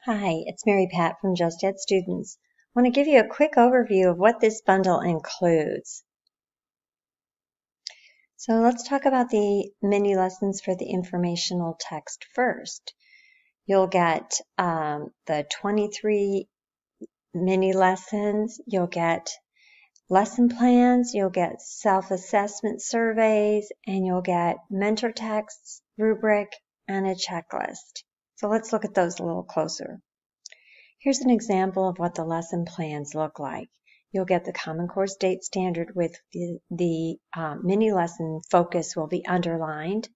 Hi, it's Mary Pat from Just Ed Students. I want to give you a quick overview of what this bundle includes. So let's talk about the mini lessons for the informational text first. You'll get the 23 mini lessons, you'll get lesson plans, you'll get self-assessment surveys, and you'll get mentor texts, rubric, and a checklist. So let's look at those a little closer. Here's an example of what the lesson plans look like. You'll get the Common Core State Standard with the mini lesson focus will be underlined.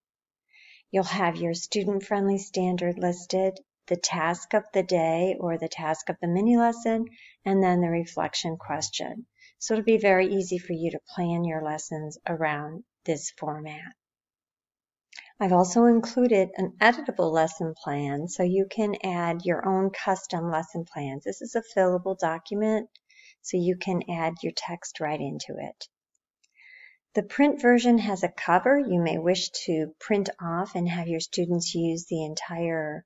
You'll have your student-friendly standard listed, the task of the day or the task of the mini lesson, and then the reflection question. So it'll be very easy for you to plan your lessons around this format. I've also included an editable lesson plan so you can add your own custom lesson plans. This is a fillable document, so you can add your text right into it. The print version has a cover. You may wish to print off and have your students use the entire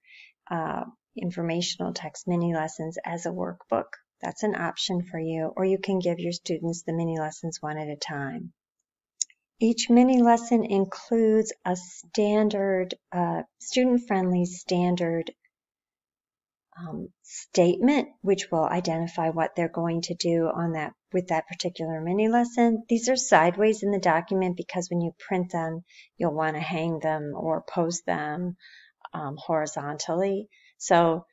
informational text mini lessons as a workbook. That's an option for you, or you can give your students the mini lessons one at a time. Each mini lesson includes a standard, student-friendly standard statement, which will identify what they're going to do on that with that particular mini lesson. These are sideways in the document because when you print them, you'll want to hang them or post them horizontally. So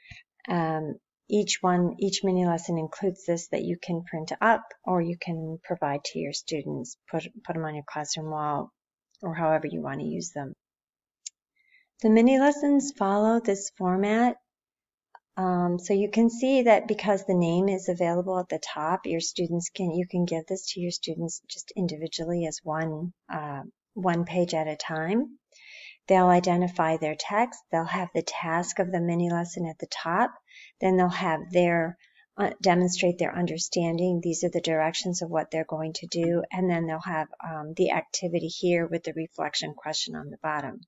each mini lesson includes this that you can print up or you can provide to your students, put them on your classroom wall or however you want to use them. The mini lessons follow this format. So you can see that because the name is available at the top, you can give this to your students just individually as one page at a time. They'll identify their text. They'll have the task of the mini lesson at the top. Then they'll have their demonstrate their understanding. These are the directions of what they're going to do. And then they'll have the activity here with the reflection question on the bottom.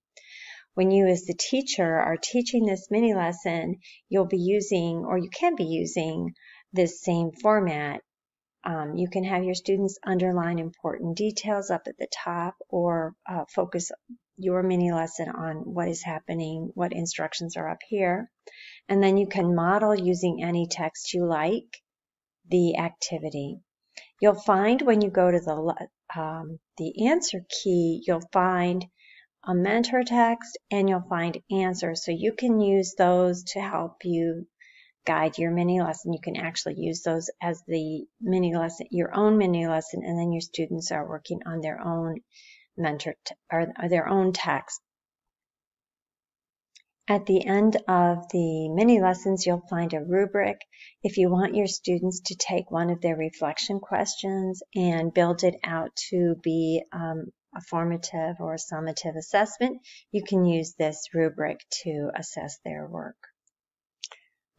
When you as the teacher are teaching this mini lesson, you'll be using, or you can be using, this same format. You can have your students underline important details up at the top or focus your mini lesson on what is happening, what instructions are up here. And then you can model using any text you like the activity. You'll find when you go to the answer key, you'll find a mentor text and you'll find answers. So you can use those to help you guide your mini lesson. You can actually use those as the mini lesson, your own mini lesson, and then your students are working on their own or their own text. At the end of the mini lessons, you'll find a rubric. If you want your students to take one of their reflection questions and build it out to be a formative or a summative assessment, you can use this rubric to assess their work.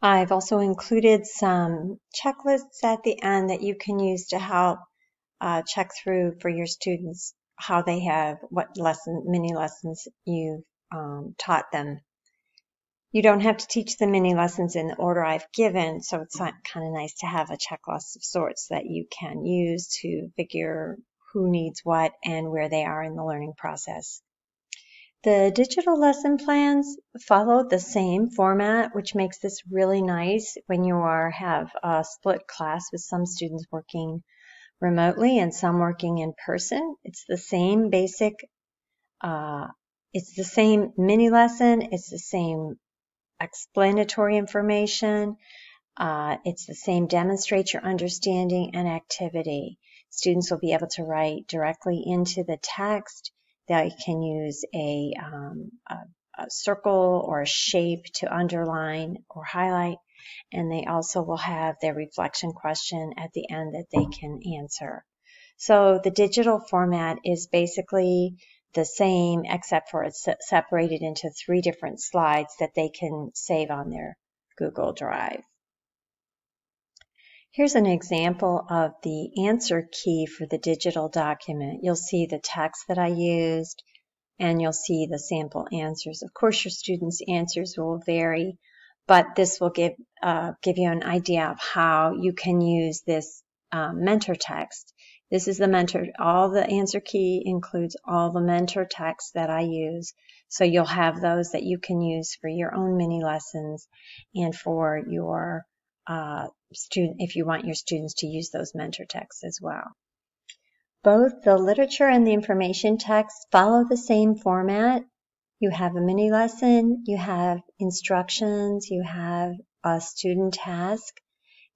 I've also included some checklists at the end that you can use to help check through for your students how they have, what mini lessons you've taught them. You don't have to teach the mini lessons in the order I've given, so it's kind of nice to have a checklist of sorts that you can use to figure who needs what and where they are in the learning process. The digital lesson plans follow the same format, which makes this really nice when you have a split class with some students working remotely and some working in person. It's the same basic, it's the same mini lesson, it's the same explanatory information, it's the same demonstrate your understanding and activity. Students will be able to write directly into the text. They can use a circle or a shape to underline or highlight, and they also will have their reflection question at the end that they can answer. So the digital format is basically the same, except for it's separated into 3 different slides that they can save on their Google Drive. Here's an example of the answer key for the digital document. You'll see the text that I used, and you'll see the sample answers. Of course, your students' answers will vary, but this will give you an idea of how you can use this mentor text. This is the mentor, all the answer key includes all the mentor texts that I use. So you'll have those that you can use for your own mini lessons and for your student, if you want your students to use those mentor texts as well. Both the literature and the information text follow the same format. You have a mini lesson, you have instructions, you have a student task,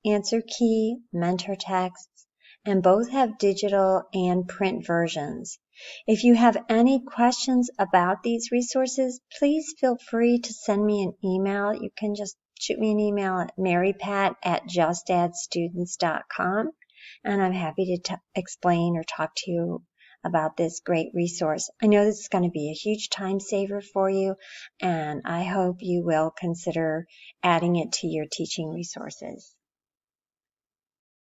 answer key, mentor texts, and both have digital and print versions. If you have any questions about these resources, please feel free to send me an email. You can just shoot me an email at marypat@justaddstudents.com, and I'm happy to explain or talk to you about this great resource. I know this is going to be a huge time saver for you, and I hope you will consider adding it to your teaching resources.